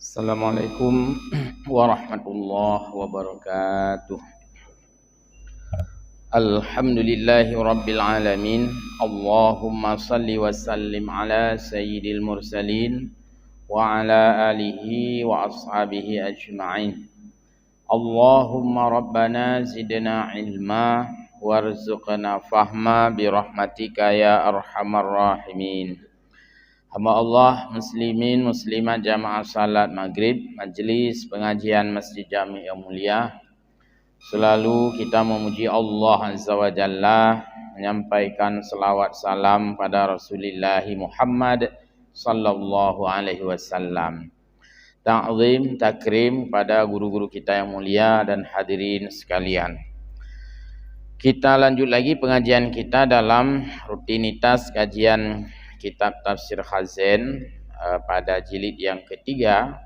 Assalamualaikum warahmatullahi wabarakatuh. Alhamdulillahi rabbil alamin. Allahumma salli wa sallim ala sayyidil mursalin wa ala alihi wa ashabihi ajma'in. Allahumma rabbana zidna ilma warzuqna fahma birahmatika ya arhamar rahimin. Hamba Allah, muslimin, muslimat jamaah salat maghrib, majlis pengajian Masjid Jami' yang mulia. Selalu kita memuji Allah Azza wa Jalla, menyampaikan selawat salam pada Rasulullah Muhammad sallallahu alaihi wasallam. Ta'zim, takrim pada guru-guru kita yang mulia dan hadirin sekalian. Kita lanjut lagi pengajian kita dalam rutinitas kajian kitab Tafsir Khazen pada jilid yang ketiga,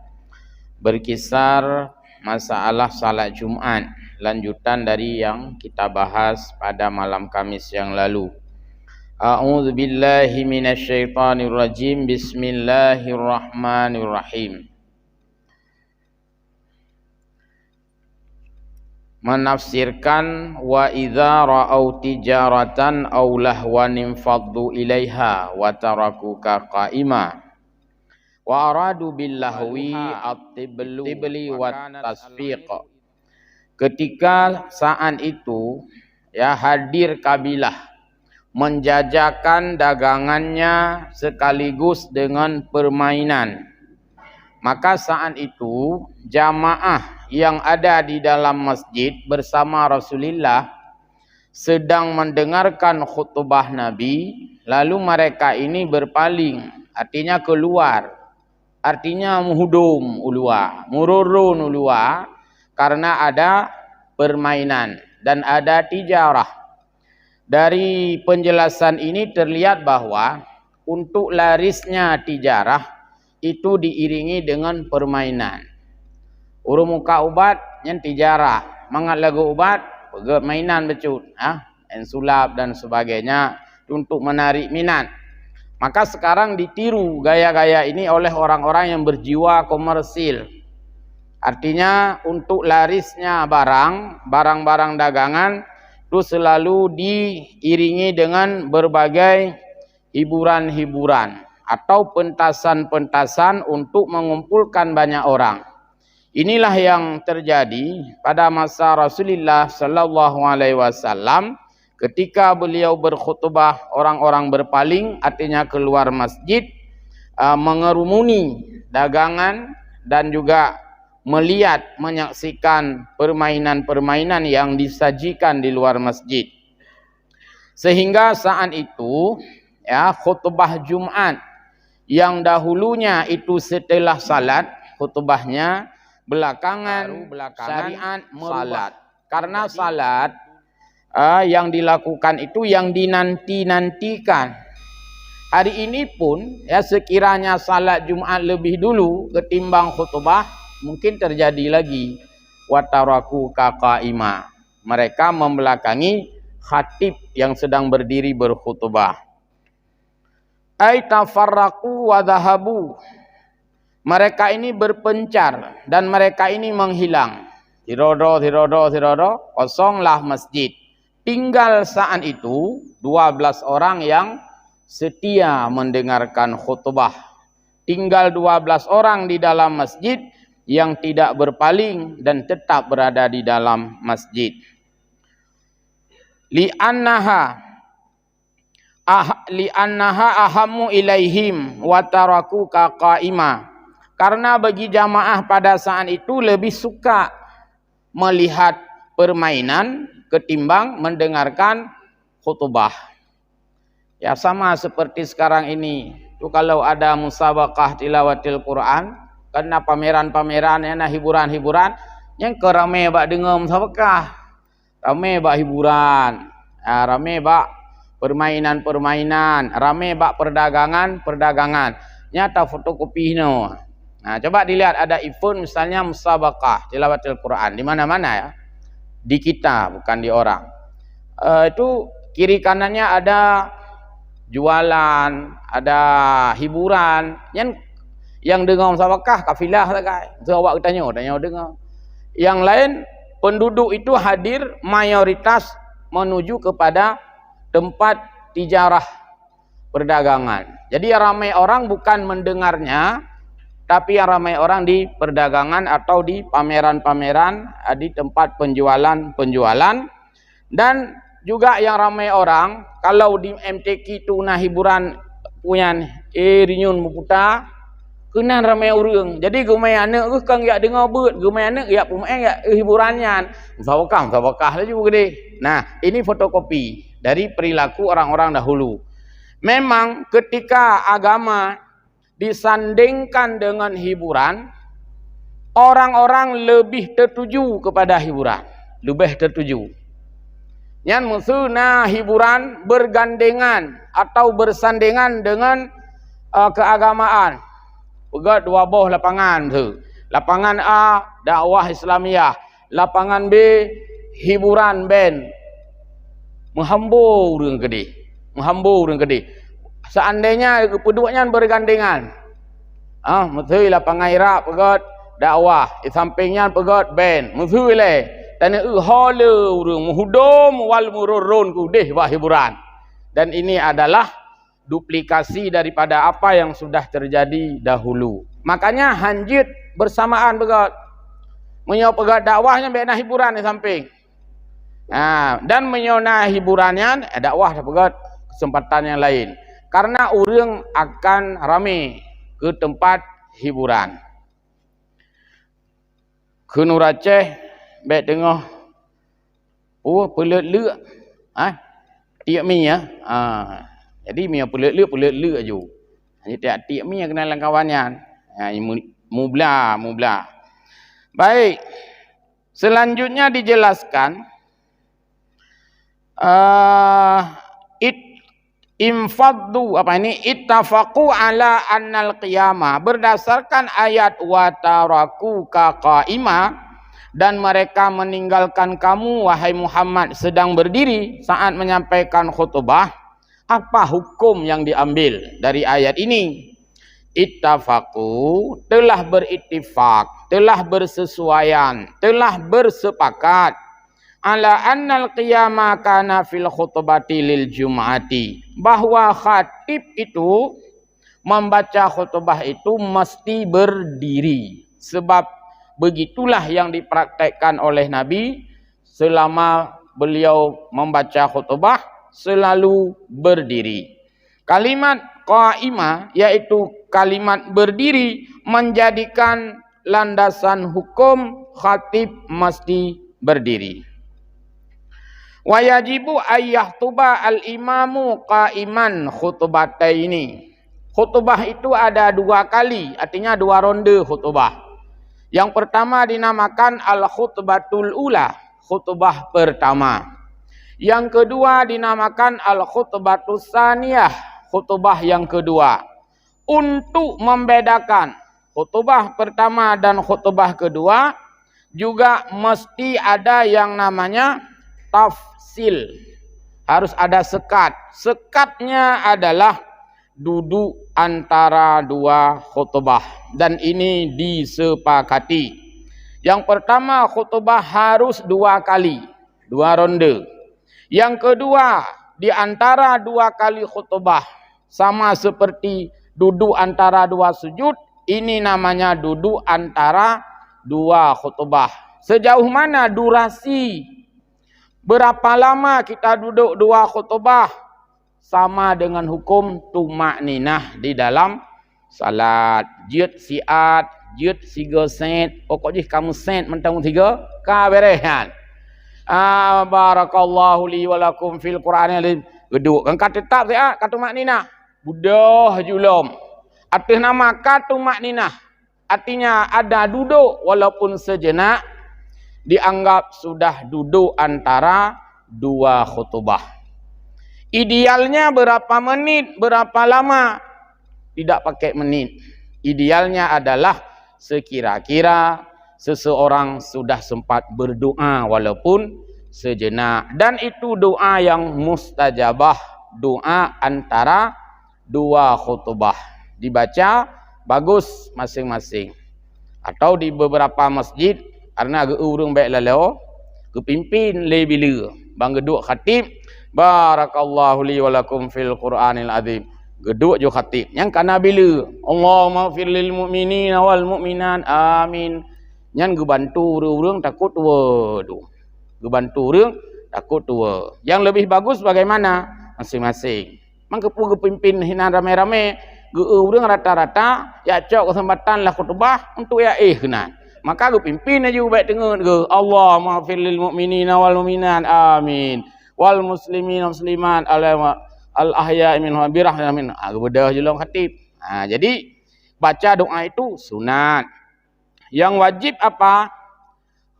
berkisar masalah salat Jumat, lanjutan dari yang kita bahas pada malam Kamis yang lalu. A'udzubillahi minasyaitonirrajim. Bismillahirrahmanirrahim. Menafsirkan wa idza ra'au tijaratan aw lahwan infaddu ilaiha wa tarakuka qa'ima wa aradu billahwi at-tibli wa tasfiq. Ketika saat itu hadir kabilah menjajakan dagangannya sekaligus dengan permainan, maka saat itu jamaah yang ada di dalam masjid bersama Rasulullah sedang mendengarkan khutbah Nabi, lalu mereka ini berpaling, artinya keluar, artinya menghudum ulua, mururun ulua, karena ada permainan dan ada tijarah. Dari penjelasan ini terlihat bahwa untuk larisnya tijarah itu diiringi dengan permainan. Urung muka ubat yang tijarah, mangat lagu ubat, mainan becut, sulap dan sebagainya untuk menarik minat. Maka sekarang ditiru gaya-gaya ini oleh orang-orang yang berjiwa komersil. Artinya untuk larisnya barang-barang dagangan itu selalu diiringi dengan berbagai hiburan-hiburan atau pentasan-pentasan untuk mengumpulkan banyak orang. Inilah yang terjadi pada masa Rasulullah sallallahu alaihi wasallam ketika beliau berkhutbah, orang-orang berpaling, artinya keluar masjid, mengerumuni dagangan dan juga melihat, menyaksikan permainan-permainan yang disajikan di luar masjid. Sehingga saat itu khutbah Jumat yang dahulunya itu setelah salat, khutbahnya belakangan syariat salat. Karena salat yang dilakukan itu yang dinanti-nantikan. Hari ini pun sekiranya salat Jumat lebih dulu ketimbang khutbah, mungkin terjadi lagi wataraku qa'ima. Mereka membelakangi khatib yang sedang berdiri berkhutbah. Ai tafarraqu wa dhahabu. Mereka ini berpencar dan mereka ini menghilang. Tirodo, kosonglah masjid. Tinggal saat itu 12 orang yang setia mendengarkan khutbah. Tinggal 12 orang di dalam masjid yang tidak berpaling dan tetap berada di dalam masjid. Li'annaha ahammu ilaihim wa taraku qa'ima. Karena bagi jamaah pada saat itu lebih suka melihat permainan ketimbang mendengarkan khutbah. Ya sama seperti sekarang ini. Itu kalau ada musabaqah tilawatil Quran, karena pameran-pameran, hiburan-hiburan, yang kerame bak dengar musabaqah, rame bak hiburan, rame bak permainan-permainan, rame bak perdagangan. Nyata fotokopi no. Nah, coba dilihat ada event misalnya musabaqah tilawatil Quran di mana-mana ya. Di kita, bukan di orang. Itu kiri kanannya ada jualan, ada hiburan. Yang dengar musabakah kafilah tak kai. So awak tanya dengar. Yang lain penduduk itu hadir mayoritas menuju kepada tempat tijarah perdagangan. Jadi ramai orang bukan mendengarnya, tapi yang ramai orang di perdagangan atau di pameran-pameran, di tempat penjualan. Dan juga yang ramai orang, kalau di MTQ itu nah hiburan punya rinyun muputa, kena ramai orang. Jadi gumai anak kang ya dengar bet, gumai anak ya pemain ya hiburannya. Musabakah lah juga gede. Nah, ini fotokopi dari perilaku orang-orang dahulu. Memang ketika agama disandingkan dengan hiburan, orang-orang lebih tertuju kepada hiburan, lebih tertuju. Yang maksudnya hiburan bergandengan atau bersandingan dengan keagamaan. Pegat dua buah lapangan tu. Lapangan A dakwah Islamiah, lapangan B hiburan band. Menghambur dengan gede. Seandainya keduanya bergandengan. Mesti lapangan Iraq pegat dakwah, di sampingnya pegat band. Mesti le. Dan hala urang muhudum wal mururun kudih bah hiburan. Dan ini adalah duplikasi daripada apa yang sudah terjadi dahulu. Makanya hanjit bersamaan pegat. Menyo pegat dakwahnya bena hiburan di samping. Dan menyona hiburannya dakwah pegat kesempatan yang lain. Karena orang akan ramai ke tempat hiburan. Kena Aceh baik tengah pelet-lek tiap mi ya. Jadi mi pelet-lek aja. Jadi tiap mi yang kenalan kawannya. Mubla. Baik. Selanjutnya dijelaskan ittafaqu ala annal qiyamah, berdasarkan ayat wa taraku ka qaima, dan mereka meninggalkan kamu wahai Muhammad sedang berdiri saat menyampaikan khutbah. Apa hukum yang diambil dari ayat ini? Ittafaqu, telah berittifaq, telah bersesuaian, telah bersepakat ala annal qiyama kana fil khutbati lil jum'ati, bahwa khatib itu membaca khutbah itu mesti berdiri, sebab begitulah yang dipraktekkan oleh Nabi selama beliau membaca khutbah, selalu berdiri. Kalimat qaimah yaitu kalimat berdiri menjadikan landasan hukum khatib mesti berdiri. Wa yajibu ayyahtuba al-imamu qaiman khutbataini. Khutbah itu ada dua kali, artinya dua ronde khutbah. Yang pertama dinamakan al-khutbatul ula, khutbah pertama. Yang kedua dinamakan al-khutbatus saniyah, khutbah yang kedua. Untuk membedakan khutbah pertama dan khutbah kedua, juga mesti ada yang namanya tafsil. Harus ada sekat. Sekatnya adalah duduk antara dua khutbah, dan ini disepakati. Yang pertama, khutbah harus dua kali, dua ronde. Yang kedua, di antara dua kali khutbah, sama seperti duduk antara dua sujud, ini namanya duduk antara dua khutbah. Sejauh mana durasi, berapa lama kita duduk dua khutbah, sama dengan hukum tumakninah di dalam salat. Jut siat, jut 3 set. Pokoknya kamu set mentang 3 kaberehan. Barakallahu li wa lakum fil Qur'anil geduk. Kan kata tetap siat, kata tumakninah. Budah julum. Atas nama kata tumakninah, artinya ada duduk walaupun sejenak, dianggap sudah duduk antara dua khutbah. Idealnya berapa menit, berapa lama? Tidak pakai menit. Idealnya adalah sekira-kira seseorang sudah sempat berdoa walaupun sejenak. Dan itu doa yang mustajabah, doa antara dua khutbah. Dibaca bagus masing-masing. Atau di beberapa masjid karena ge urang baik lalau ge pimpin le bila bang geduk khatib barakallahu li wa lakum fil Qur'anil azim. Geduk jo khatib yang kana bila Allahumma fir lil mu'minina wal mu'minat amin. Nyan ge bantu urang takut waduh. Ge bantu urang takut tua. Yang lebih bagus bagaimana? Masing-masing. Mangke pu ge pimpin hina rame-rame, ge urang rata-rata ya cok kesempatan lah khutbah untuk ya kena. Maka ge pimpin aja baik dengar ge Allahumma fir lil mu'minina wal mu'minat amin. Wal muslimin muslimat al ahya minhum bi rahmatin. Ge bedah julung khatib. Jadi baca doa itu sunat. Yang wajib apa?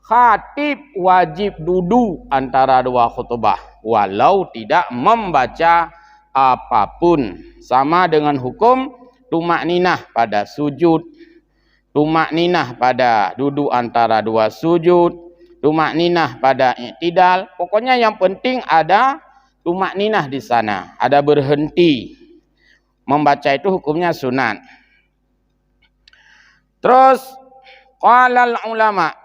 Khatib wajib duduk antara dua khutbah walau tidak membaca apapun, sama dengan hukum tumak ninah pada sujud, tumak ninah pada duduk antara dua sujud, tumak ninah pada i'tidal. Pokoknya yang penting ada tumak ninah di sana, ada berhenti. Membaca itu hukumnya sunat. Terus qalal ulama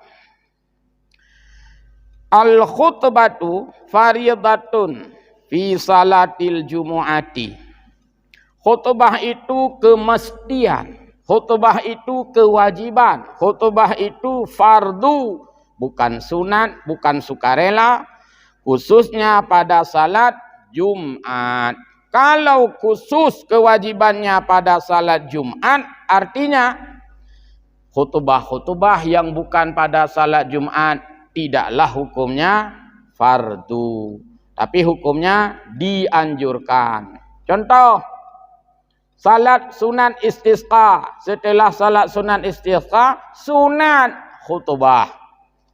al-khutbatu faridatun fi salatil jumu'ati. Khutbah itu kemestian, khutbah itu kewajiban, khutbah itu fardu, bukan sunat, bukan sukarela, khususnya pada salat Jumat. Kalau khusus kewajibannya pada salat Jumat, artinya khutbah-khutbah yang bukan pada salat Jumat tidaklah hukumnya fardu, tapi hukumnya dianjurkan. Contoh, salat sunat istisqa. Setelah salat sunat istisqa, sunat khutbah.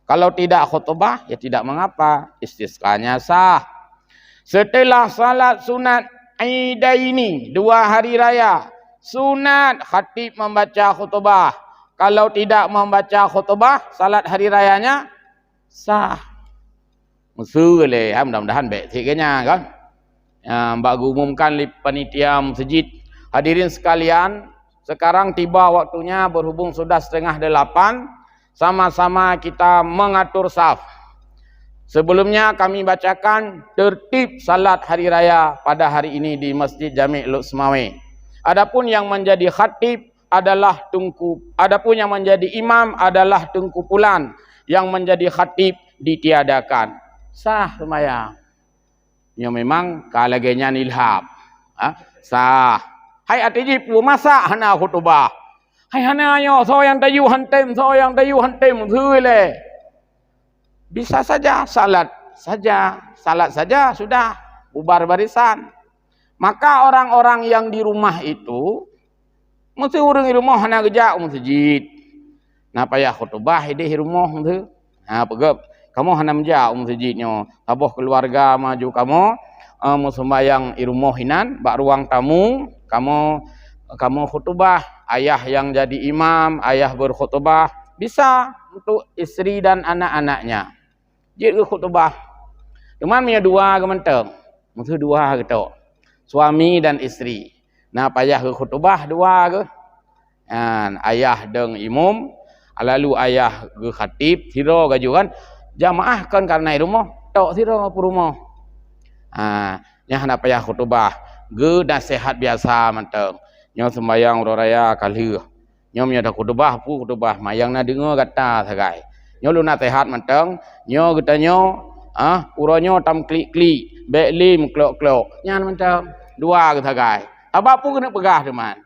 Kalau tidak khutbah, ya tidak mengapa, istisqanya sah. Setelah salat sunat Idaini, 2 hari raya, sunat khatib membaca khutbah. Kalau tidak membaca khutbah, salat hari rayanya sah. Musuh le, mudah-mudahan baik tiknya kan. Mbak umumkan li panitia masjid. Hadirin sekalian, sekarang tiba waktunya berhubung sudah 7:30, sama-sama kita mengatur saf. Sebelumnya kami bacakan tertib salat hari raya pada hari ini di Masjid Jami' Luxmawi. Adapun yang menjadi khatib adalah tungku, adapun yang menjadi imam adalah tungkupulan. Yang menjadi khatib ditiadakan. Sah sembahyang. Ya memang kalagenya nilhab. Sah. Hai atiji pu masa hana khutbah. Hai hana yo so yang tayu hantem, so yang tayu hantem le. Bisa saja salat saja sudah bubar barisan. Maka orang-orang yang di rumah itu mesti urang di rumah hana gejak masjid. Nah payah khutbah di rumah tu. Pegap kamu hana menjauh masjidnya. Tabuh keluarga maju kamu mau sembahyang di rumah hinan, bak ruang tamu, kamu khutbah, ayah yang jadi imam, ayah berkhutbah, bisa untuk istri dan anak-anaknya. Jadi khutbah. Cuman punya 2 gementeng. Mesti 2 gitu. Suami dan istri. Nah payah khutbah 2 ke. Ayah deng imam, lalu ayah ge khatib siro gajukan jamaah kan karena rumah tok siro ke rumah. Nya hendak payah khutbah ge nasihat biasa manteng nyo sembayang raya kali nyo nya dak khutbah mayangna dengar kata sagai nyo lu nasihat manteng nyo getanyo uronyo tam klik-klik belim klok-klok nyan manteng 2 ke sagai abah pun kena pegah teman.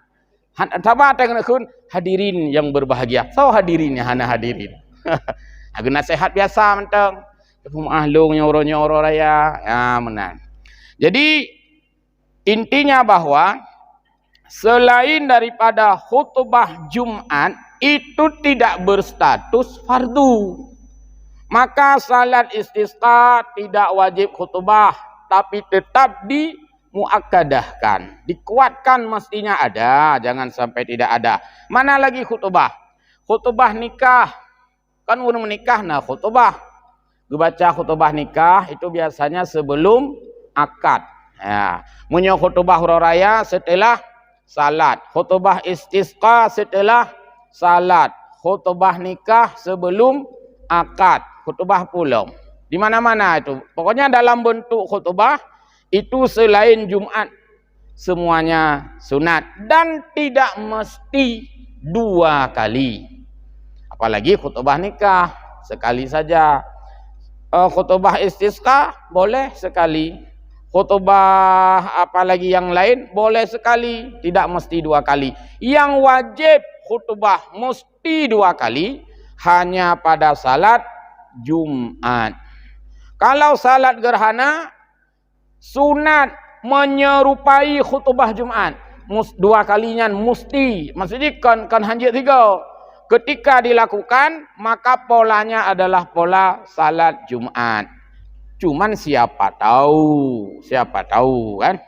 Tabah tengah kun hadirin yang berbahagia. So hadirinnya hana hadirin. Aku nasihat biasa mentang. Ahlung nyoro-nyoro raya. Ya menang. Jadi intinya bahwa selain daripada khutbah Jumat itu tidak berstatus fardu. Maka salat istisqa tidak wajib khutbah, tapi tetap muakkadahkan, dikuatkan mestinya ada, jangan sampai tidak ada. Mana lagi khutbah? Khutbah nikah, kan udah menikah, nah khutbah. Baca khutbah nikah itu biasanya sebelum akad. Ya, punya khutbah raya setelah salat. Khutbah istisqa setelah salat. Khutbah nikah sebelum akad. Khutbah pulang. Di mana-mana itu. Pokoknya dalam bentuk khutbah itu selain Jumat semuanya sunat dan tidak mesti 2 kali. Apalagi khutbah nikah sekali saja. Khutbah istisqa boleh sekali. Khutbah apalagi yang lain boleh sekali, tidak mesti 2 kali. Yang wajib khutbah mesti 2 kali hanya pada salat Jumat. Kalau salat gerhana sunat menyerupai khutbah Jumat. 2 kalinya mesti. Maksudnya kan hanya 3. Ketika dilakukan maka polanya adalah pola salat Jumat. Cuman siapa tahu kan?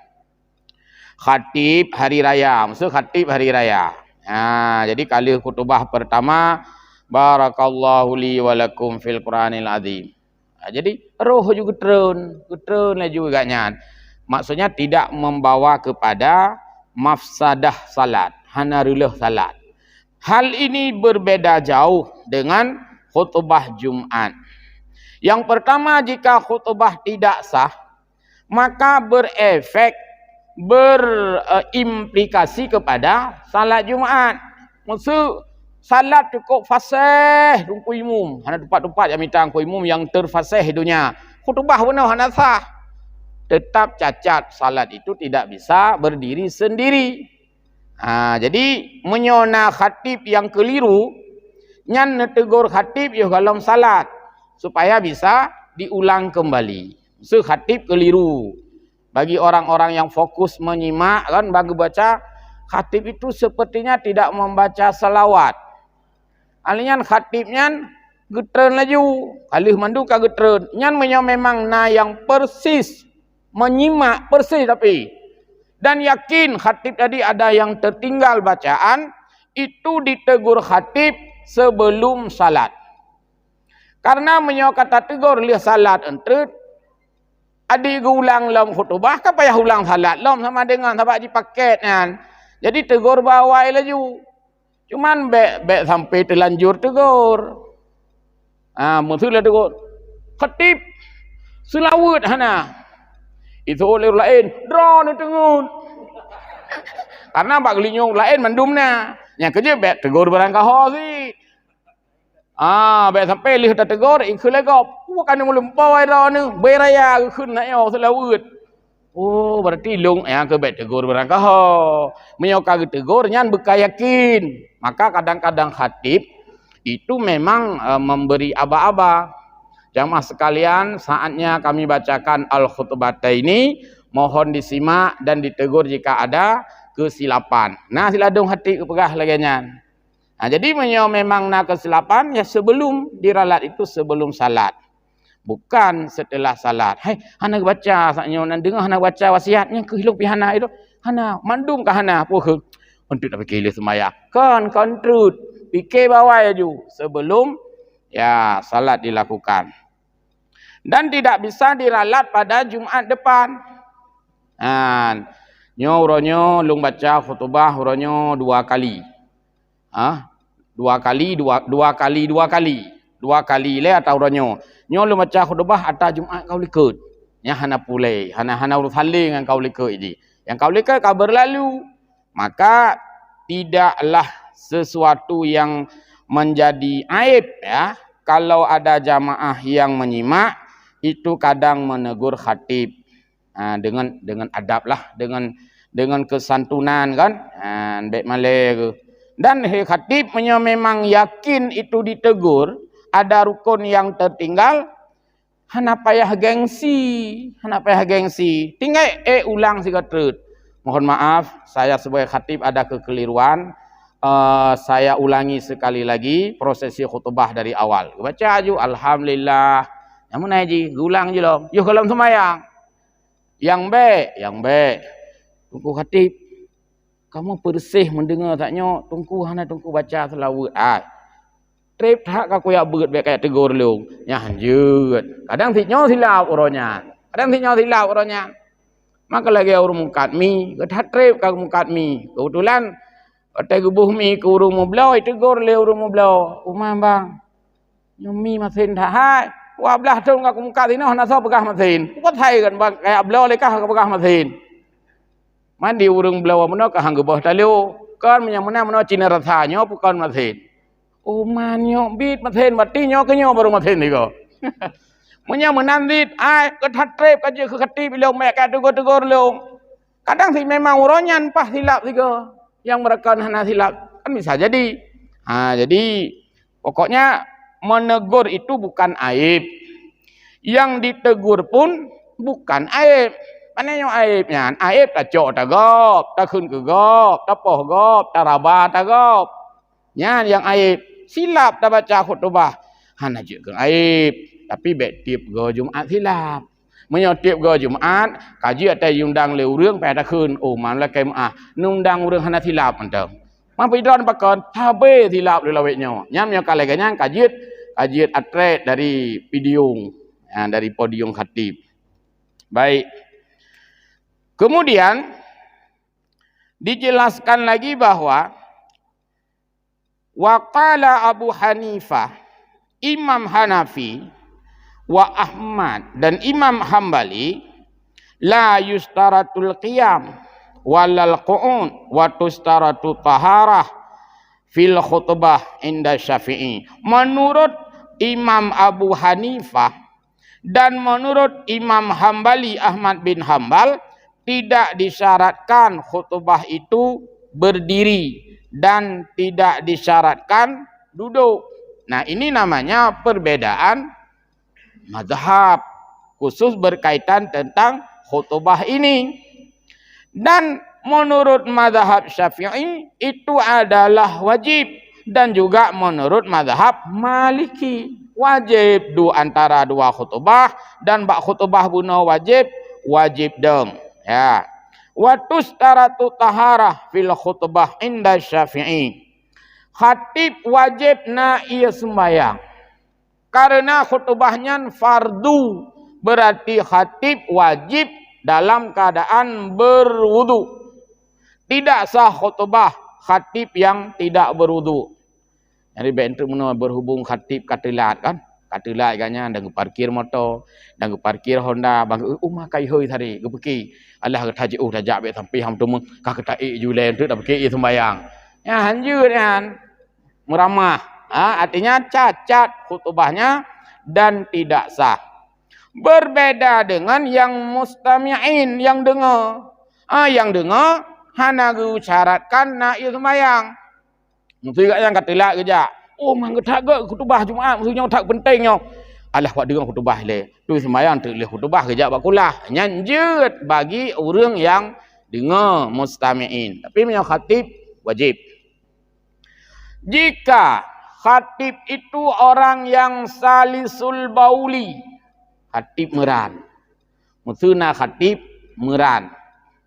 Khatib hari raya, maksud khatib hari raya. Jadi kali khutbah pertama, barakallahu li wa lakum fil Qur'anil azim. Jadi roh juga getron lah juga nyan. Maksudnya tidak membawa kepada mafsadah salat, hanarullah salat. Hal ini berbeda jauh dengan khutbah Jumat. Yang pertama, jika khutbah tidak sah, maka berimplikasi kepada salat Jumat. Maksud salat cukup fasih tungku imum. Hanya tempat-tempat yang minta tungku imum yang terfasih dunia. Khutbah benar hanya sah. Tetap cacat, salat itu tidak bisa berdiri sendiri. Jadi menyona khatib yang keliru, nyan netegur khatib yo dalam salat supaya bisa diulang kembali. Khatib keliru. Bagi orang-orang yang fokus menyimak kan bagi baca, khatib itu sepertinya tidak membaca selawat. Alian khatibnya getren laju, alih mandu ka getren. Nyan memang yang persis menyimak persis tapi dan yakin khatib tadi ada yang tertinggal bacaan, itu ditegur khatib sebelum salat. Karena menyo kata tegur lihat salat entret adik ulang lam khutbah kan payah ulang salat lam sama dengan sabak di paket kan. Jadi tegur bawai laju. Cuman be sampai terlanjur tegur. Mestilah tegur. Khatib selawat hana. Itu oleh lain drone tengun. Karena bak linyung lain mendumna. Yang kerja be tegur barang kaho sih. Be sampai lih ta tegur ikut lagi. Bukan mulai pawai dah ni. Berayaขึ้นนะเอาselawat. Oh, berarti long ke be tegur barang kaho. Menyoka tegur nyan beka yakin. Maka kadang-kadang khatib itu memang memberi aba-aba. Jamaah sekalian, saatnya kami bacakan al-khutbata ini. Mohon disimak dan ditegur jika ada kesilapan. Nah, siladung hati kepegah lagi nyan. Jadi memang nak kesilapan ya sebelum diralat itu sebelum salat. Bukan setelah salat. Hai, hana baca saknyo nan dengar hana baca wasiatnya ke hilung pihana itu. Hana mandum ka hana apa ke? Untuk tak fikir semaya. Kan kontrut. Fikir bawah aja sebelum ya salat dilakukan. Dan tidak bisa diralat pada Jumat depan. Uronyo lung baca khutbah uronyo 2 kali. 2 kali le atau uronyo. Nyo lung baca khutbah atau Jumat kau likut. Nya hana pulai, hana urus haling yang kau likut ini. Yang kau likut kau berlalu. Maka tidaklah sesuatu yang menjadi aib ya kalau ada jamaah yang menyimak itu kadang menegur khatib dengan adab lah, dengan kesantunan kan, baik malai. Dan khatib memang yakin itu ditegur, ada rukun yang tertinggal, hana payah gengsi, tinggal ulang si katrut. Mohon maaf, saya sebagai khatib ada kekeliruan. Saya ulangi sekali lagi prosesi khutbah dari awal. Baca aja alhamdulillah. Yang mana haji? Ulang je loh. Yo kalau semayang. Yang baik. Tunggu khatib. Kamu bersih mendengar taknya tunggu baca selawat. Trip tak aku ya beut baik kayak tegur lu. Nya hanjut. Kadang tiknya silap orangnya. maka lagi urung mungkat mi ke tatrip kag mungkat mi kebetulan otai gubuh mi ke urung mu blau tegur le urung mu blau umah bang nyomi masin dah hai wa belah tu ngak mungkat ini nak so pegah masin ko thai kan bang kayak blau le kah pegah masin mandi urung blau meno ka hang gubuh talu kan menyamuna meno cina rasanya bukan masin umanyo bit masin mati nyo ke nyo baru masin ni ko Munya menandit, ketatip aja ke ketip bilang mereka tegur-tegur lu. Kadang sih memang uronyan pah silap juga. Yang mereka hana silap kan bisa jadi. Jadi pokoknya menegur itu bukan aib. Yang ditegur pun bukan aib. Mana yang aibnya? Aib tak cok tak gop, tak kun ke gop, tak poh gop, tak rabah tak gop. Yang aib silap tak baca khutbah. Hana juga aib. Tapi baik tiap go Jumat silap. Menyotip go Jumat, kaji atai undang le urang pai ta keun. Oh, manlah kai maah. Nundang urang hana silap antau. Man pidon pakon tabe silap le laweknya. Nyam nya kale ganyang kajiet atret dari pidiung. Dari podium khatib. Baik. Kemudian dijelaskan lagi bahwa waqala Abu Hanifah, Imam Hanafi wa Ahmad dan Imam Hambali la yustaratul qiyam walal qu'un wa tustaratu taharah fil khutbah inda Syafi'i. Menurut Imam Abu Hanifah dan menurut Imam Hambali Ahmad bin Hambal tidak disyaratkan khutbah itu berdiri dan tidak disyaratkan duduk. Nah, ini namanya perbedaan mazhab khusus berkaitan tentang khutbah ini. Dan menurut mazhab Syafi'i itu adalah wajib dan juga menurut mazhab Maliki wajib antara dua khutbah dan bak khutbah guna wajib dong ya. Wa tustaratu taharah fil khutbah inda Syafi'i. Khatib wajib na ia sembahyang. Karena khutbahnya fardu, berarti khatib wajib dalam keadaan berwudu. Tidak sah khutbah khatib yang tidak berwudu. Jadi bentuk mana berhubung khatib katilat kan? Katilat ganya dan parkir motor, dan parkir Honda, bang umah kai hơi tadi, pergi. Allah kata tajak be sampai ham tu ka kata julen tu dah pergi sembayang. Ya hanjur kan. Meramah. Artinya cacat khutbahnya dan tidak sah. Berbeda dengan yang mustami'in, yang dengar. Yang dengar hana syaratkan nak ia sembahyang. Mesti yang katilah kerja. Oh, mangga tak ke khutbah Jumaat, maksudnya tak pentingnya. Alah buat dengar khutbah le. Tu sembahyang tu le khutbah kerja bakulah. Nyanjut bagi orang yang dengar mustami'in. Tapi punya khatib wajib. Jika khatib itu orang yang salisul bauli, khatib meran. Maksudnya khatib meran.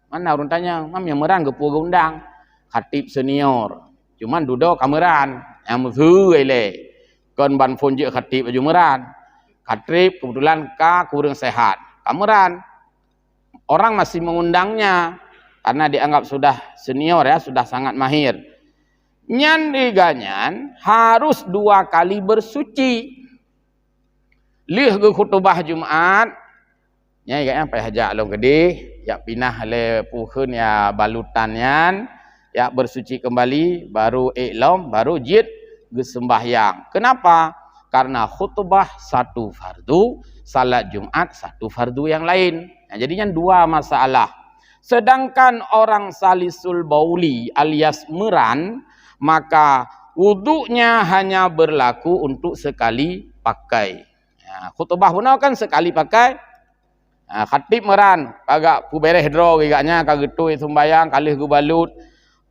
Mana orang tanya, mam yang meran ke pura undang? Khatib senior. Cuman duduk kameran. Yang maksud le. Kon ban phone je khatib aju meran. Khatib kebetulan kurang sehat. Kameran. Orang masih mengundangnya karena dianggap sudah senior ya, sudah sangat mahir. Nyan diganyan harus 2 kali bersuci. Lih ke khutbah Jumaat. Nyai kayaknya payah ajak long gede, ya pinah le puhun ya balutannya, ya bersuci kembali, baru iklam, baru jid ke sembahyang. Kenapa? Karena khutbah satu fardu, salat Jumat satu fardu yang lain. Nah, jadinya 2 masalah. Sedangkan orang salisul bauli alias meran, maka wuduknya hanya berlaku untuk sekali pakai. Khutbah benar kan sekali pakai. Khatib meran, agak pu bereh draw giganya kagetui sembayang kalih gu balut,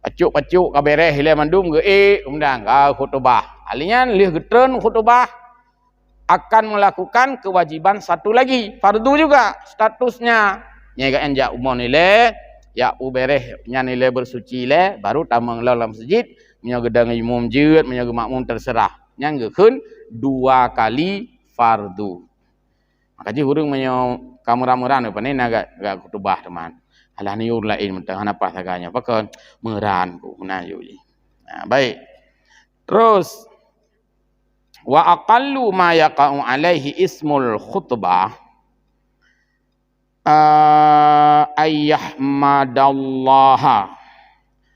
pacuk-pacuk ka bereh le mandum ge undang ka khutbah. Alinya lih getreun khutbah akan melakukan kewajiban satu lagi, fardu juga statusnya. Nya ga anja umon ile, ya pu bereh nya nilai bersuci le baru tamang dalam masjid. Menyaga dengan imam jeut, menyaga makmum terserah. Yang gekeun 2 kali fardu. Maka ji hurung menyo kamuran-muran apa ni agak khutbah teman. Alah ni urut lain mentang apa saganya. Pakai meran ku menayu je. Baik. Terus wa aqallu ma yaqa'u alaihi ismul khutbah ayyahmadallaha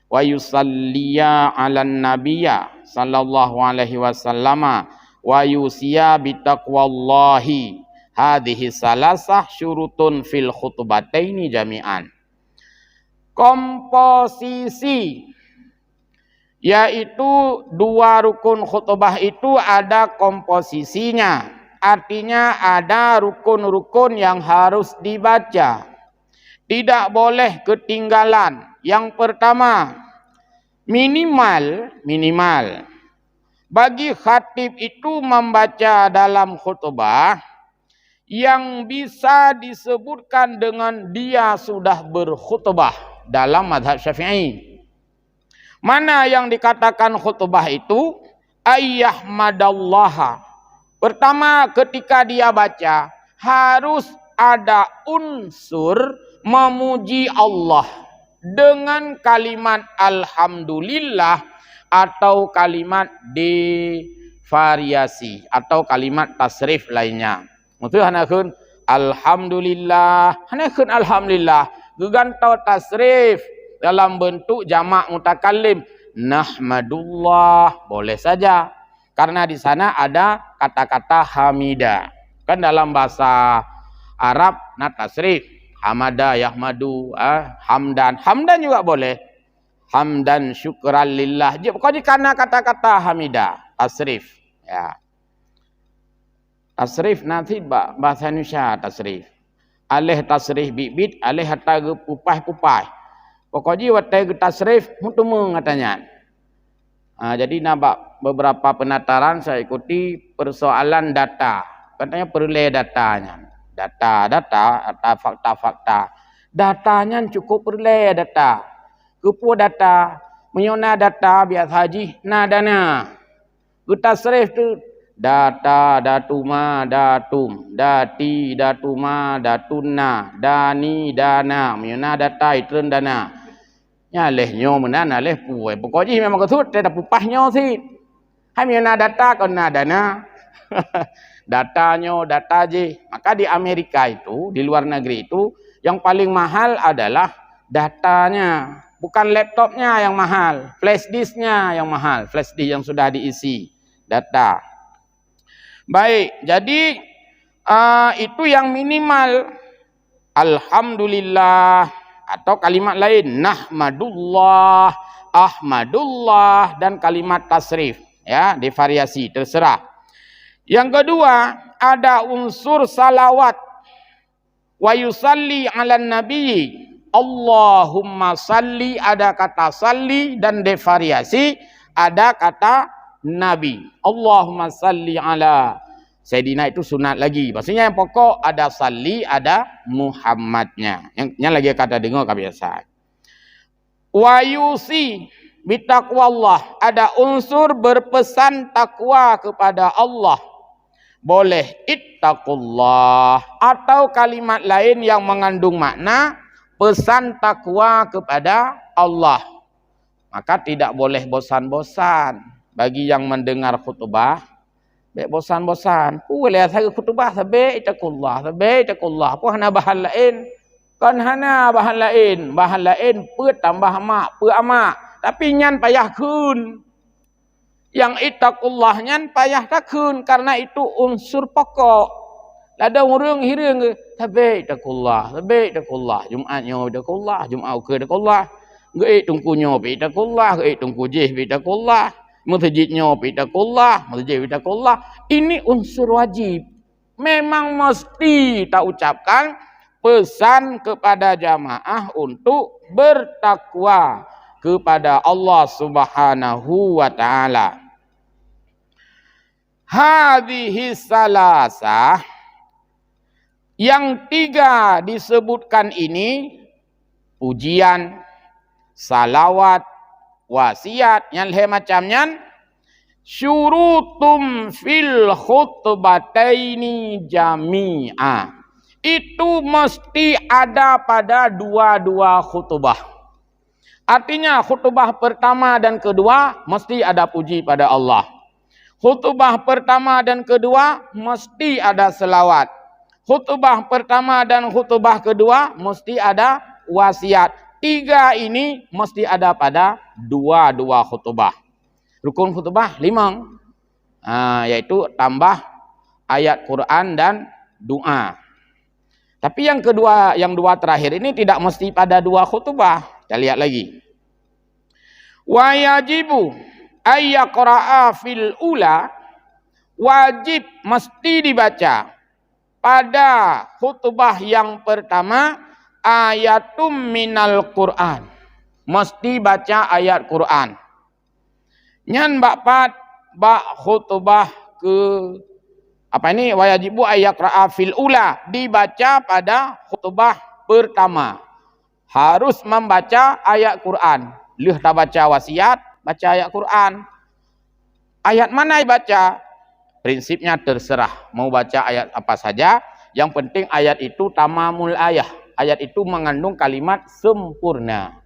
wa yusalliya 'alan nabiyya sallallahu alaihi wasallama wa yusiya bitaqwallahi hadhihi salasah syurutun fil khutbataini jami'an. Komposisi, yaitu dua rukun khutbah itu ada komposisinya, artinya ada rukun-rukun yang harus dibaca, tidak boleh ketinggalan. Yang pertama, minimal bagi khatib itu membaca dalam khutbah yang bisa disebutkan dengan dia sudah berkhutbah dalam mazhab Syafi'i. Mana yang dikatakan khutbah itu? Ayyahmadallaha. Pertama, ketika dia baca harus ada unsur memuji Allah dengan kalimat alhamdulillah atau kalimat devariasi atau kalimat tasrif lainnya. Maksud hanakeun alhamdulillah, hanakeun alhamdulillah. Gegantau tasrif dalam bentuk jamak mutakallim, nahmadullah, boleh saja. Karena di sana ada kata-kata hamida. Kan dalam bahasa Arab nah tasrif, hamada yahmadu, hamdan. Hamdan juga boleh. Hamdan syukran lillah. Pokoknya karena kata-kata hamida, tasrif. Ya. Tasrif nanti bahasa Indonesia tasrif. Alih tasrif bibit, alih hatta pupai. Pokoknya watai tasrif mutumung katanya. Jadi nampak beberapa penataran saya ikuti persoalan data. Katanya perlu datanya. Data atau fakta-fakta. Datanya cukup perlu data. Kupu data, menyona data biasa haji, dana. Tasrif tu data, datuma, datum, dati, datuma, datuna, dani, dana, menyona data itu dana. Nyaleh nyo menana leh puai. Pokoknya memang ketut ada pupahnya sih. Hai menyona data kena dana. Datanya data je. Maka di Amerika itu, di luar negeri itu yang paling mahal adalah datanya. Bukan laptopnya yang mahal, flash disknya yang mahal, flash disk yang sudah diisi data. Baik, jadi itu yang minimal. Alhamdulillah atau kalimat lain nahmadullah, ahmadullah dan kalimat tasrif, ya, divariasi terserah. Yang kedua, ada unsur salawat. Wa yusalli 'alan nabiyyi. Allahumma salli, ada kata salli dan devariasi ada kata nabi. Allahumma salli ala Sayyidina itu sunat lagi. Maksudnya yang pokok ada salli, ada Muhammadnya. Yang lagi kata dengar kebiasaan. Wa yusi bitaqwallah, ada unsur berpesan takwa kepada Allah. Boleh ittaqullah atau kalimat lain yang mengandung makna pesan takwa kepada Allah. Maka tidak boleh bosan-bosan bagi yang mendengar khutbah. Baik bosan-bosan. Boleh saya khutbah sampai ittaqullah, Apa hana bahan lain? Kan hana bahan lain. Bahan lain pe tambah mak, pe amak. Tapi nyan payah kun. Yang ittaqullah nyan payah takun karena itu unsur pokok. Ada orang hirang ke tabe takullah Jumatnya takullah Jumat ke takullah ge tungkunya pe takullah ge tungku je pe takullah masjidnya pe takullah masjid pe takullah. Ini unsur wajib, memang mesti tak ucapkan pesan kepada jamaah untuk bertakwa kepada Allah Subhanahu wa taala. Hadhihi salasah, yang tiga disebutkan ini, pujian, salawat, wasiat, yang lain macamnya, syurutum fil khutbataini jami'a. itu mesti ada pada dua-dua khutbah. Artinya khutbah pertama dan kedua mesti ada puji pada Allah. Khutbah pertama dan kedua mesti ada selawat. Khutbah pertama dan khutbah kedua mesti ada wasiat. 3 ini mesti ada pada dua-dua khutbah. Rukun khutbah 5. Yaitu tambah ayat Quran dan doa. Tapi yang kedua, yang dua terakhir ini tidak mesti pada dua khutbah. Kita lihat lagi. Wa yajibu ayyaqra'a fil ula, wajib mesti dibaca pada khutbah yang pertama ayatum minal Quran. Mesti baca ayat Quran. Nyan bakpat bak khutbah ke wajibu ayyaqra'a fil ula, dibaca pada khutbah pertama. Harus membaca ayat Quran. Lih tak baca wasiat, baca ayat Quran. Ayat mana dibaca? Prinsipnya terserah. Mau baca ayat apa saja, yang penting ayat itu tamamul ayah. Ayat itu mengandung kalimat sempurna.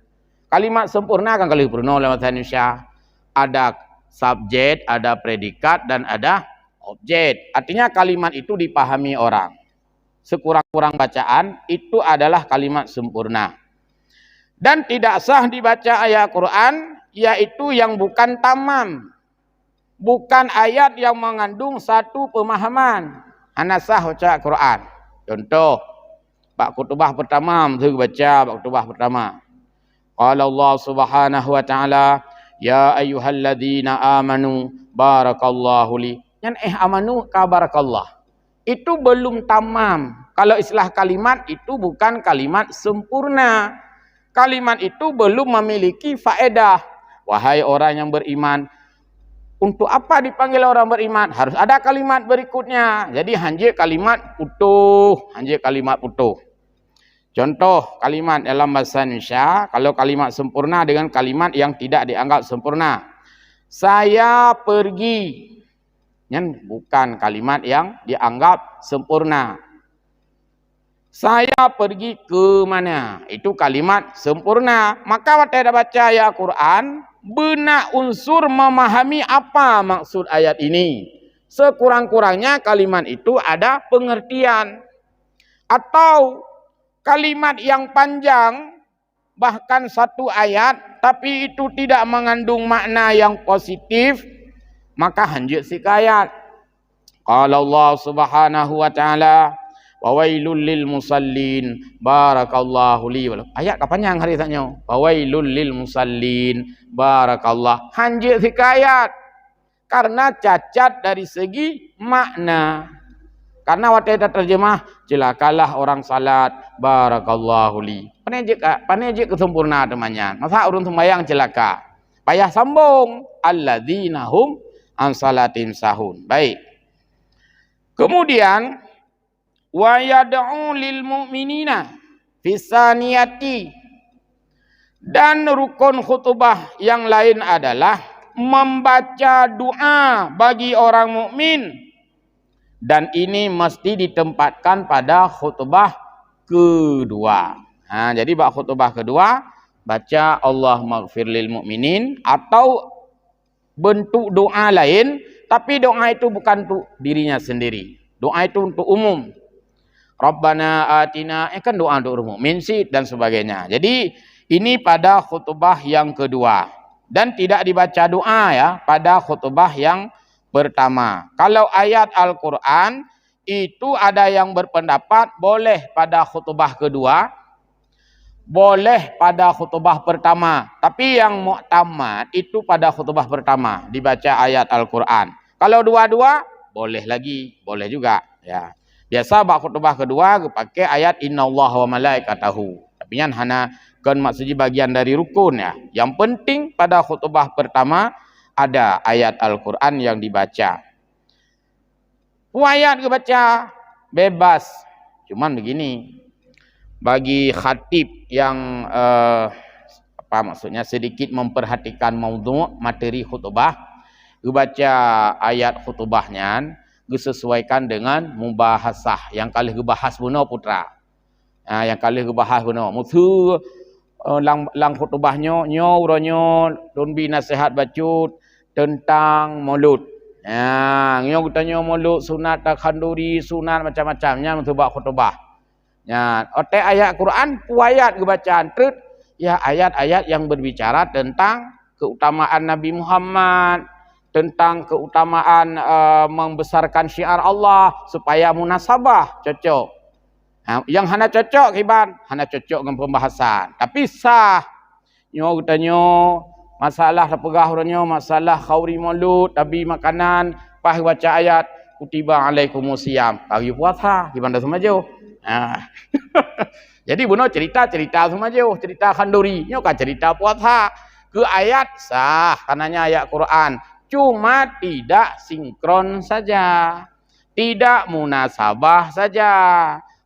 Kalimat sempurna kan kalau sempurna oleh bahasa Indonesia. Ada subjek, ada predikat, dan ada objek. Artinya kalimat itu dipahami orang. Sekurang-kurang bacaan itu adalah kalimat sempurna. Dan tidak sah dibaca ayat Quran yaitu yang bukan tamam. Bukan ayat yang mengandung satu pemahaman. Anasah baca Quran. Contoh, bab khutbah pertama mesti baca bab khutbah pertama. Qala Allah Subhanahu wa taala, ya ayyuhalladzina amanu barakallahu li. Yang amanu kabarakallah. Itu belum tamam. Kalau istilah kalimat itu bukan kalimat sempurna. Kalimat itu belum memiliki faedah. Wahai orang yang beriman, untuk apa dipanggil orang beriman? Harus ada kalimat berikutnya. Jadi hanjir kalimat utuh, hanjir kalimat utuh. Contoh kalimat dalam bahasa Indonesia, kalau kalimat sempurna dengan kalimat yang tidak dianggap sempurna. Saya pergi. Bukan kalimat yang dianggap sempurna. Saya pergi ke mana? Itu kalimat sempurna. Maka waktu kita baca ayat Quran, benar unsur memahami apa maksud ayat ini. Sekurang-kurangnya kalimat itu ada pengertian. Atau kalimat yang panjang, bahkan satu ayat, tapi itu tidak mengandung makna yang positif, maka hanjut sikayat. Qala Allah Subhanahu wa taala, wawailul lil musallin barakallahu li. Ayat kapan yang hari tanya? Wawailul lil musallin barakallah. Hanjut sikayat karena cacat dari segi makna. Karena waktu kita terjemah, celakalah orang salat barakallahu li. Panejik kesempurna temannya. Masa urun sembahyang celaka. Payah sambung alladzina hum an salatin sahun. Baik. Kemudian wa yad'u lil mu'minina fisaniyati, dan rukun khutbah yang lain adalah membaca doa bagi orang mukmin, dan ini mesti ditempatkan pada khutbah kedua. Jadi bab khutbah kedua baca Allah maghfir lil mu'minin, atau bentuk doa lain, tapi doa itu bukan untuk dirinya sendiri. Doa itu untuk umum. Rabbana atina, kan doa untuk mukmin sih dan sebagainya. Jadi ini pada khutbah yang kedua, dan tidak dibaca doa ya pada khutbah yang pertama. Kalau ayat Al-Qur'an itu ada yang berpendapat boleh pada khutbah kedua, boleh pada khutbah pertama, tapi yang muktamad itu pada khutbah pertama dibaca ayat Al-Qur'an. Kalau dua-dua boleh lagi, boleh juga ya. Biasa bab khutbah kedua pakai ayat innallaha wa malaikatahu. Tapi kan hanya kan maksudnya bagian dari rukun ya. Yang penting pada khutbah pertama ada ayat Al-Qur'an yang dibaca. Ayat kebaca bebas. Cuman begini, bagi khatib yang maksudnya sedikit memperhatikan maudhu' materi khutbah, baca ayat khutbahnya, disesuaikan dengan mubahasah yang kali gebahas benar putra. Yang kali gebahas benar. Mutu lang khutbahnya uronyo don bi nasihat bacut tentang maulud. Nyo tanya maulud sunat khanduri, sunat macam-macamnya mutu bak khutbah. Ote ayat Quran ayat gebacaan trut ya ayat-ayat yang berbicara tentang keutamaan Nabi Muhammad, tentang keutamaan membesarkan syiar Allah supaya munasabah cocok. Yang hana cocok kiban, hana cocok dengan pembahasan. Tapi sah. Nyo tanya masalah pegah orangnya, masalah khauri maulud, tabi makanan, pah baca ayat kutiba alaikumusiyam. Bagi puasa kiban dah semaju. Jadi buno cerita semaju, cerita khanduri. Nyo kan cerita puasa. Ke ayat sah karenanya ayat Quran. Cuma tidak sinkron saja. Tidak munasabah saja.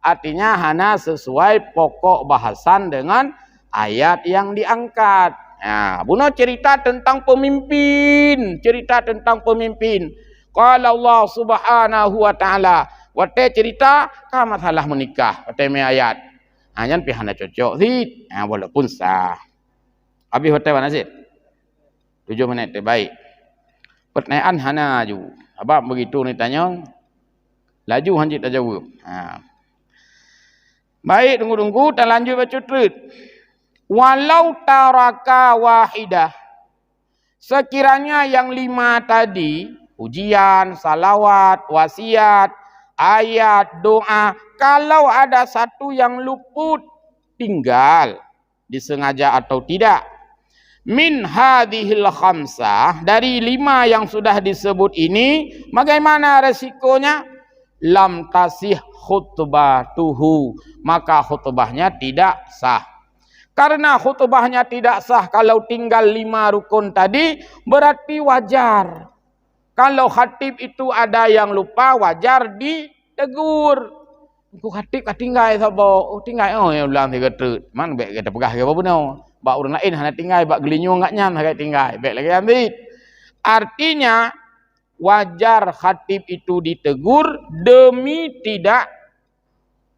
Artinya hanya sesuai pokok bahasan dengan ayat yang diangkat. Buno cerita tentang pemimpin. Qala Allah subhanahu wa ta'ala. Wate cerita ka masalah menikah. Wate me ayat. Nyan pihana cocok sih. Walaupun sah. Habis wate mana sih? 7 menit baik. Pertanyaan hana ju. Abang begitu ni tanya. Laju hanjit tak jawab. Baik, tunggu-tunggu dan lanjut baca terus. Walau taraka wahidah. Sekiranya yang 5 tadi, ujian, salawat, wasiat, ayat, doa, kalau ada satu yang luput, tinggal, disengaja atau tidak. Min hadhil khamsah, dari 5 yang sudah disebut ini, bagaimana resikonya? Lam tasih khutbatuhu, maka khutbahnya tidak sah. Karena khutbahnya tidak sah kalau tinggal 5 rukun tadi, berarti wajar. Kalau khatib itu ada yang lupa, wajar ditegur. Ku khatib tinggal sabo, tinggal yang ulang 3 trut. Man baik kita pegah ke apa benar. Bak orang lain hanya tinggal, bak gelinyo ngak nyam hanya tinggal. Baik lagi ambil. Artinya wajar khatib itu ditegur demi tidak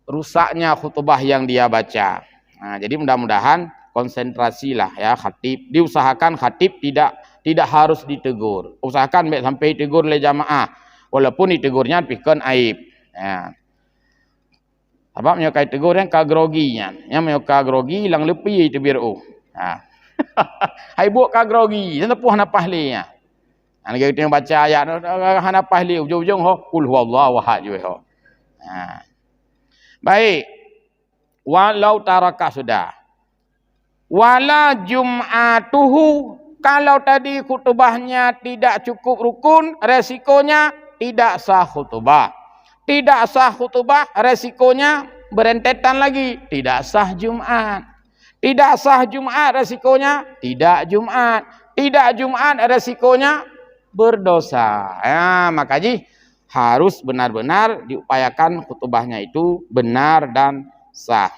rusaknya khutbah yang dia baca. Jadi mudah-mudahan konsentrasilah ya khatib. Diusahakan khatib tidak harus ditegur. Usahakan sampai tegur oleh jamaah. Walaupun ditegurnya pikir aib. Ya. Sebab menyukai tegur yang kagroginya. Yang menyukai grogi hilang lepi itu biru. Hai buat kagrogi. Yang tepuh napah linya. Kita yang baca ayat hana pahli ujung-ujung qul huwallahu ahad juga. Baik. Walau taraka sudah. Wala jum'atuhu, kalau tadi khutbahnya tidak cukup rukun, resikonya tidak sah khutbah. Tidak sah khutbah, resikonya berentetan lagi, tidak sah Jumat. Tidak sah Jumat, resikonya tidak Jumat. Tidak Jumat, resikonya berdosa. Makanya harus benar-benar diupayakan khutbahnya itu benar dan sah.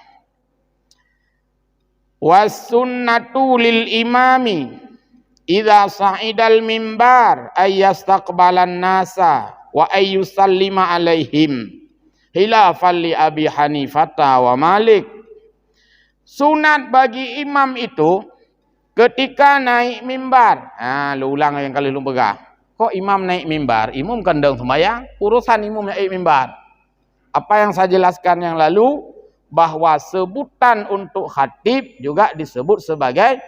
Wasunnatu lil imami idza sa'idal mimbar ayyastaqbalan nasa wa ayyusallima alaihim khilafan li Abi Hanifah wa Malik. Sunat bagi imam itu ketika naik mimbar. Lu ulang yang kali lu pegang. Kok imam naik mimbar? Imam kandang sembahyang, urusan imam naik mimbar. Apa yang saya jelaskan yang lalu, bahwa sebutan untuk khatib juga disebut sebagai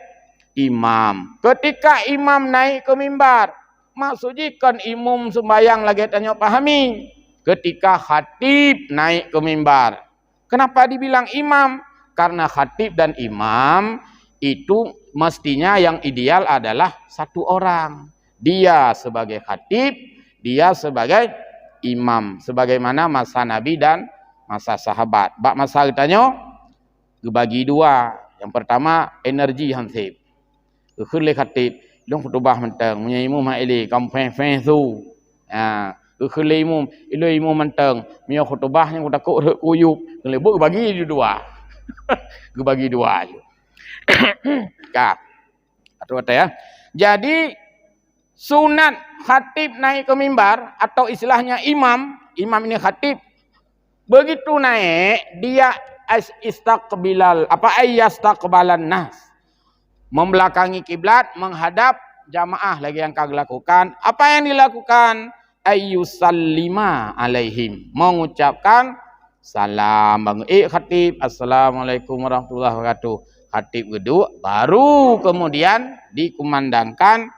imam. Ketika imam naik ke mimbar, maksudnya kan imam sembahyang lagi tanya pahami. Ketika khatib naik ke mimbar. Kenapa dibilang imam? Karena khatib dan imam itu mestinya yang ideal adalah satu orang. Dia sebagai khatib, dia sebagai imam. Sebagaimana masa Nabi dan masa sahabat. Bak masa ditanya, dibagi 2. Yang pertama, energi hansip. Kekhulik khatib, dong khutbah mentang. Punya imam ma'ili, kampeng tu. Kekhulik imam, ilo imam mentang. Punya khutbah yang takut kuyup. Kelebuk bagi 2. Dibagi 2. Kak. Atau ya. Jadi Sunat khatib naik ke mimbar atau istilahnya imam ini khatib. Begitu naik dia ayastaqbalan nas. Membelakangi kiblat, menghadap jamaah lagi yang kagak lakukan. Apa yang dilakukan? Ayyusallima alaihim. Mengucapkan salam. Khatib, assalamualaikum warahmatullahi wabarakatuh. Khatib geduk, baru kemudian dikumandangkan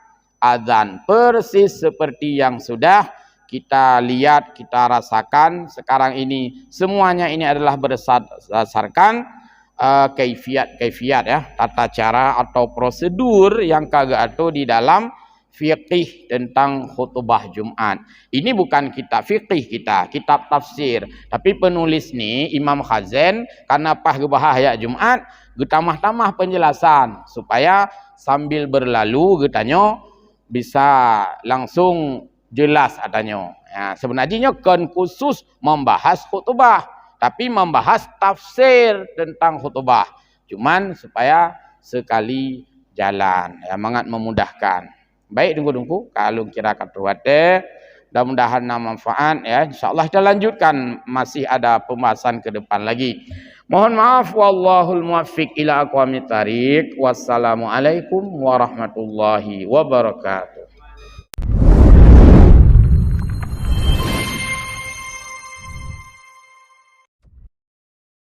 azan. Persis seperti yang sudah kita lihat, kita rasakan sekarang ini. Semuanya ini adalah berdasarkan kaifiat ya, tata cara atau prosedur yang kagak ada di dalam fiqih tentang khutbah Jumat. Ini bukan kitab fiqih kita, kitab tafsir. Tapi penulis ni Imam Khazin karena pah gebahah ayat Jumat, getamah-tamah penjelasan supaya sambil berlalu getanyo bisa langsung jelas adanya. Ya, sebenarnya kan khusus membahas khutbah, tapi membahas tafsir tentang khutbah. Cuman supaya sekali jalan, ya, sangat memudahkan. Baik dengku-dengku, kalau kira kata mudah-mudahan manfaat ya. Insyaallah kita lanjutkan, masih ada pembahasan ke depan lagi. Mohon maaf, wallahul muwaffiq ila aqwamit thariq. Wassalamualaikum warahmatullahi wabarakatuh.